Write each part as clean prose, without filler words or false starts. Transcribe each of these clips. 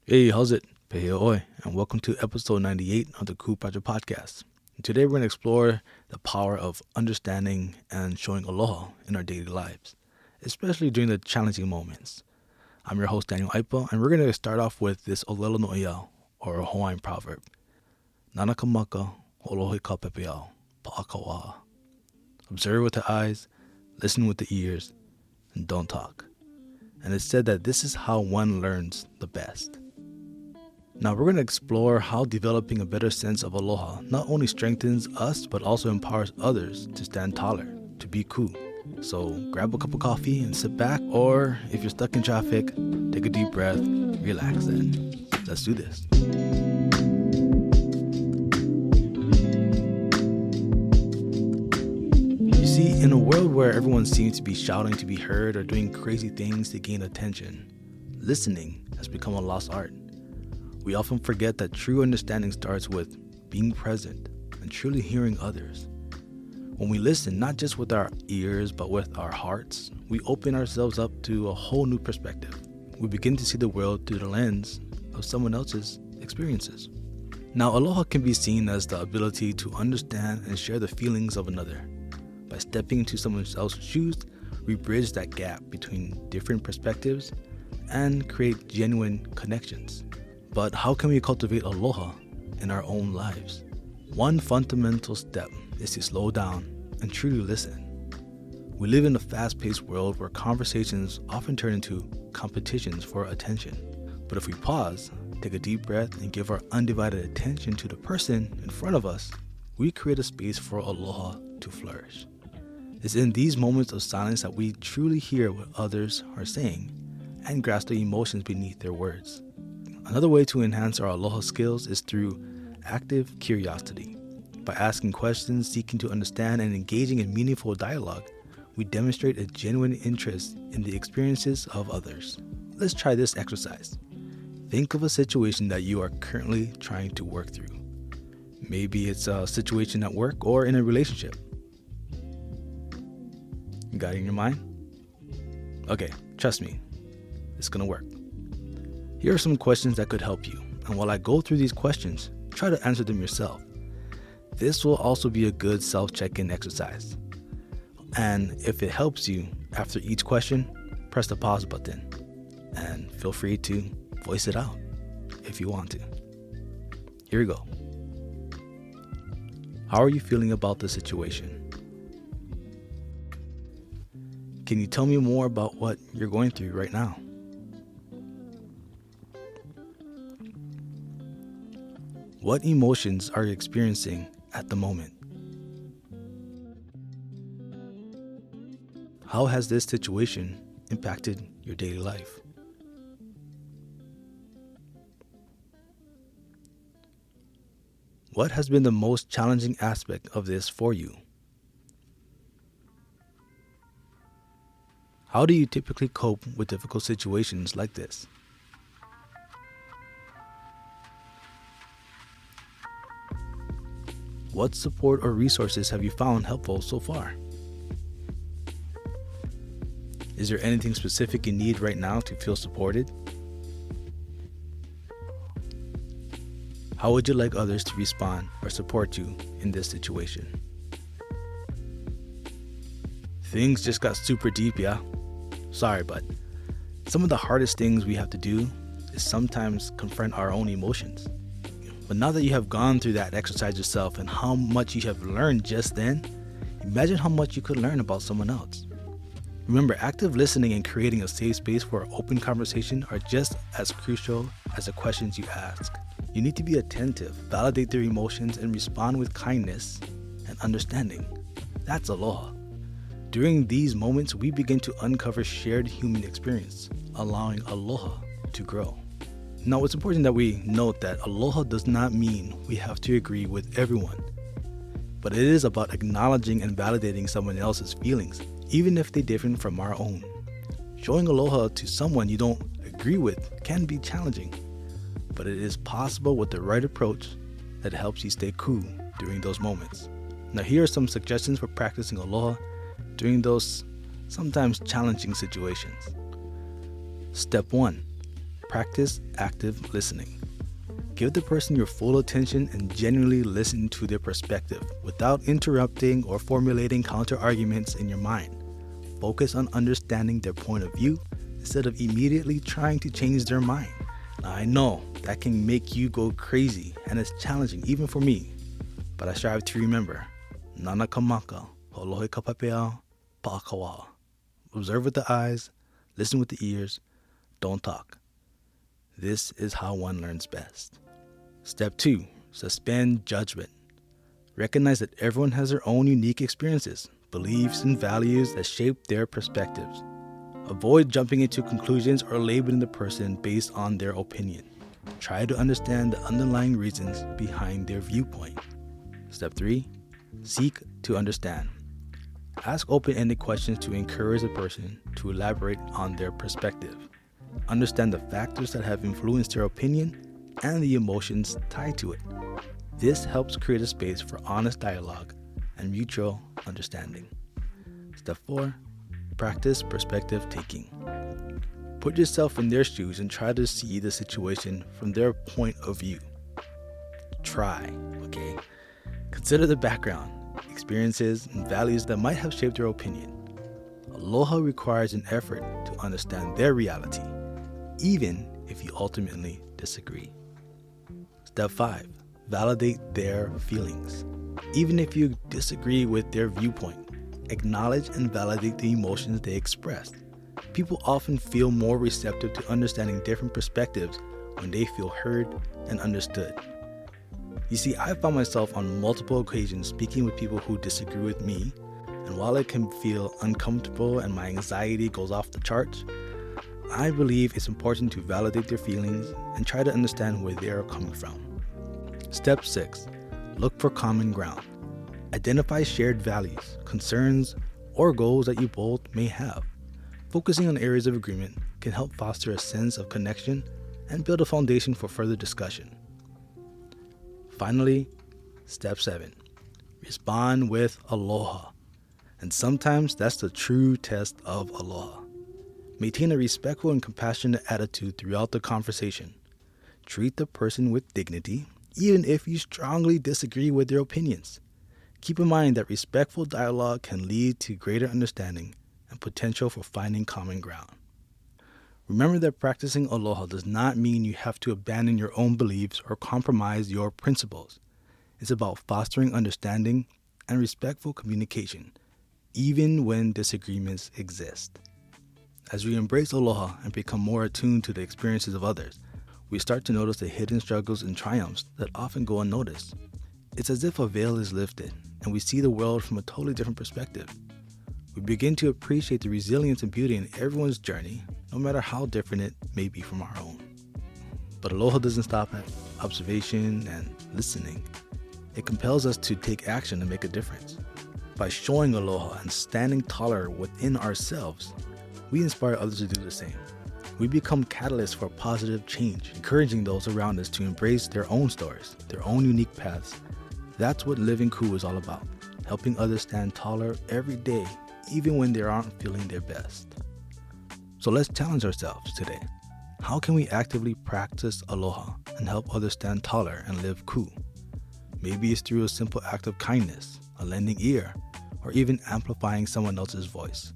Hey, how's it? Pepeiao, and welcome to episode 98 of the Cool Project Podcast. Today we're going to explore the power of understanding and showing aloha in our daily lives, especially during the challenging moments. I'm your host, Daniel Aipa, and we're going to start off with this olelo no'ea, or a Hawaiian proverb. Nanaka maka, olohi ka pepeiao, pa'aka waha. Observe with the eyes, listen with the ears, and don't talk. And it's said that this is how one learns the best. Now we're going to explore how developing a better sense of aloha not only strengthens us, but also empowers others to stand taller, to be cool. So grab a cup of coffee and sit back, or if you're stuck in traffic, take a deep breath, relax, and let's do this. You see, in a world where everyone seems to be shouting to be heard or doing crazy things to gain attention, listening has become a lost art. We often forget that true understanding starts with being present and truly hearing others. When we listen, not just with our ears, but with our hearts, we open ourselves up to a whole new perspective. We begin to see the world through the lens of someone else's experiences. Now, aloha can be seen as the ability to understand and share the feelings of another. By stepping into someone else's shoes, we bridge that gap between different perspectives and create genuine connections. But how can we cultivate aloha in our own lives? One fundamental step is to slow down and truly listen. We live in a fast-paced world where conversations often turn into competitions for attention. But if we pause, take a deep breath, and give our undivided attention to the person in front of us, we create a space for aloha to flourish. It's in these moments of silence that we truly hear what others are saying and grasp the emotions beneath their words. Another way to enhance our aloha skills is through active curiosity. By asking questions, seeking to understand, and engaging in meaningful dialogue, we demonstrate a genuine interest in the experiences of others. Let's try this exercise. Think of a situation that you are currently trying to work through. Maybe it's a situation at work or in a relationship. You got it in your mind? Okay, trust me, it's gonna work. Here are some questions that could help you, and while I go through these questions, try to answer them yourself. This will also be a good self-check-in exercise. And if it helps you, after each question, press the pause button, and feel free to voice it out if you want to. Here we go. How are you feeling about the situation? Can you tell me more about what you're going through right now? What emotions are you experiencing at the moment? How has this situation impacted your daily life? What has been the most challenging aspect of this for you? How do you typically cope with difficult situations like this? What support or resources have you found helpful so far? Is there anything specific you need right now to feel supported? How would you like others to respond or support you in this situation? Things just got super deep, yeah? Sorry, but some of the hardest things we have to do is sometimes confront our own emotions. But now that you have gone through that exercise yourself and how much you have learned just then, imagine how much you could learn about someone else. Remember, active listening and creating a safe space for open conversation are just as crucial as the questions you ask. You need to be attentive, validate their emotions, and respond with kindness and understanding. That's aloha. During these moments, we begin to uncover shared human experience, allowing aloha to grow. Now, it's important that we note that aloha does not mean we have to agree with everyone, but it is about acknowledging and validating someone else's feelings, even if they differ from our own. Showing aloha to someone you don't agree with can be challenging, but it is possible with the right approach that helps you stay cool during those moments. Now, here are some suggestions for practicing aloha during those sometimes challenging situations. Step 1. Practice active listening. Give the person your full attention and genuinely listen to their perspective without interrupting or formulating counter-arguments in your mind. Focus on understanding their point of view instead of immediately trying to change their mind. Now, I know that can make you go crazy and it's challenging even for me, but I strive to remember, nana ka maka, holohe ka pepeiao, pa'a ka waha. Observe with the eyes, listen with the ears, don't talk. This is how one learns best. Step 2, suspend judgment. Recognize that everyone has their own unique experiences, beliefs, and values that shape their perspectives. Avoid jumping into conclusions or labeling the person based on their opinion. Try to understand the underlying reasons behind their viewpoint. Step 3, seek to understand. Ask open-ended questions to encourage the person to elaborate on their perspective. Understand the factors that have influenced their opinion and the emotions tied to it. This helps create a space for honest dialogue and mutual understanding. Step 4, practice perspective taking. Put yourself in their shoes and try to see the situation from their point of view. Try, okay? Consider the background, experiences, and values that might have shaped their opinion. Aloha requires an effort to understand their reality, even if you ultimately disagree. Step 5, validate their feelings. Even if you disagree with their viewpoint, acknowledge and validate the emotions they express. People often feel more receptive to understanding different perspectives when they feel heard and understood. You see, I found myself on multiple occasions speaking with people who disagree with me, and while it can feel uncomfortable and my anxiety goes off the charts, I believe it's important to validate their feelings and try to understand where they are coming from. Step 6, look for common ground. Identify shared values, concerns, or goals that you both may have. Focusing on areas of agreement can help foster a sense of connection and build a foundation for further discussion. Finally, step 7, respond with aloha. And sometimes that's the true test of aloha. Maintain a respectful and compassionate attitude throughout the conversation. Treat the person with dignity, even if you strongly disagree with their opinions. Keep in mind that respectful dialogue can lead to greater understanding and potential for finding common ground. Remember that practicing aloha does not mean you have to abandon your own beliefs or compromise your principles. It's about fostering understanding and respectful communication, even when disagreements exist. As we embrace aloha and become more attuned to the experiences of others, we start to notice the hidden struggles and triumphs that often go unnoticed. It's as if a veil is lifted and we see the world from a totally different perspective. We begin to appreciate the resilience and beauty in everyone's journey, no matter how different it may be from our own. But aloha doesn't stop at observation and listening. It compels us to take action and make a difference. By showing aloha and standing taller within ourselves, we inspire others to do the same. We become catalysts for positive change, encouraging those around us to embrace their own stories, their own unique paths. That's what Living Ku is all about, helping others stand taller every day, even when they aren't feeling their best. So let's challenge ourselves today. How can we actively practice aloha and help others stand taller and live ku? Maybe it's through a simple act of kindness, a lending ear, or even amplifying someone else's voice.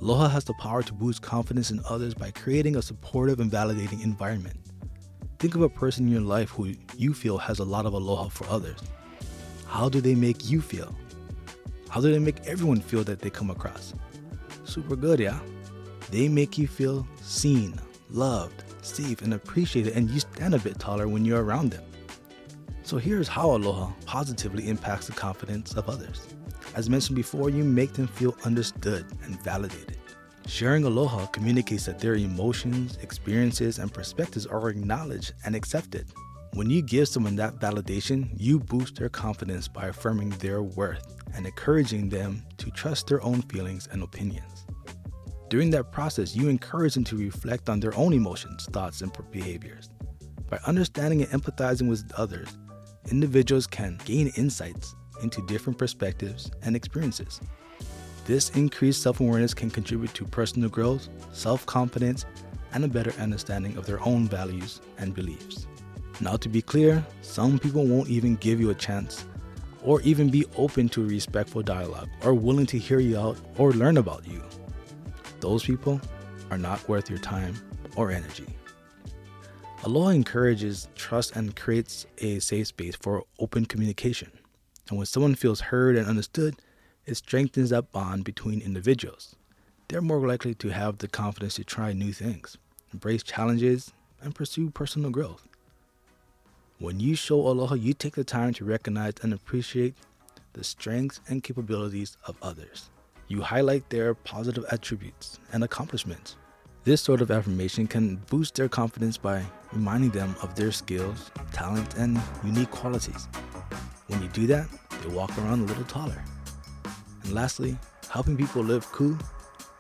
Aloha has the power to boost confidence in others by creating a supportive and validating environment. Think of a person in your life who you feel has a lot of aloha for others. How do they make you feel? How do they make everyone feel that they come across? Super good, yeah? They make you feel seen, loved, safe, and appreciated, and you stand a bit taller when you're around them. So here's how aloha positively impacts the confidence of others. As mentioned before, you make them feel understood and validated. Sharing aloha communicates that their emotions, experiences, and perspectives are acknowledged and accepted. When you give someone that validation, you boost their confidence by affirming their worth and encouraging them to trust their own feelings and opinions. During that process, you encourage them to reflect on their own emotions, thoughts, and behaviors. By understanding and empathizing with others, individuals can gain insights into different perspectives and experiences. This increased self-awareness can contribute to personal growth, self-confidence, and a better understanding of their own values and beliefs. Now, to be clear, some people won't even give you a chance or even be open to a respectful dialogue or willing to hear you out or learn about you. Those people are not worth your time or energy. Aloha encourages trust and creates a safe space for open communication. And when someone feels heard and understood, it strengthens that bond between individuals. They're more likely to have the confidence to try new things, embrace challenges, and pursue personal growth. When you show aloha, you take the time to recognize and appreciate the strengths and capabilities of others. You highlight their positive attributes and accomplishments. This sort of affirmation can boost their confidence by reminding them of their skills, talents, and unique qualities. When you do that, they walk around a little taller. And lastly, helping people live ku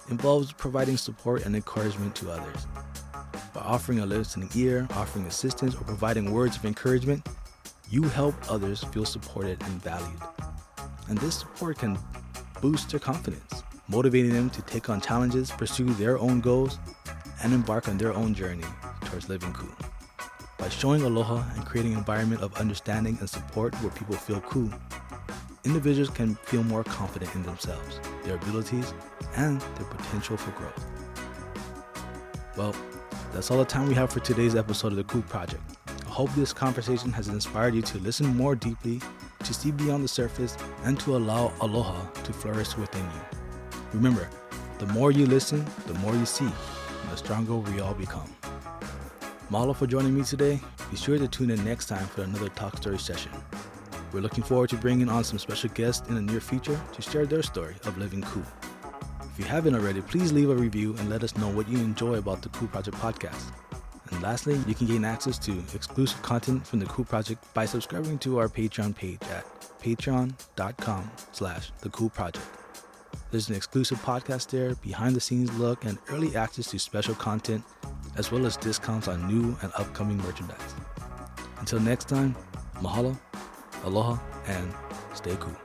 involves providing support and encouragement to others. By offering a listening ear, offering assistance, or providing words of encouragement, you help others feel supported and valued. And this support can boost their confidence, motivating them to take on challenges, pursue their own goals, and embark on their own journey towards living ku. By showing aloha and creating an environment of understanding and support where people feel ku, individuals can feel more confident in themselves, their abilities, and their potential for growth. Well, that's all the time we have for today's episode of the Ku Project. I hope this conversation has inspired you to listen more deeply, to see beyond the surface, and to allow aloha to flourish within you. Remember, the more you listen, the more you see, and the stronger we all become. Mahalo for joining me today. Be sure to tune in next time for another Talk Story session. We're looking forward to bringing on some special guests in the near future to share their story of living ku. If you haven't already, please leave a review and let us know what you enjoy about the Ku Project podcast. And lastly, you can gain access to exclusive content from the Ku Project by subscribing to our Patreon page at patreon.com/the Ku Project. There's an exclusive podcast there, behind the scenes look, and early access to special content, as well as discounts on new and upcoming merchandise. Until next time, mahalo, aloha, and stay cool.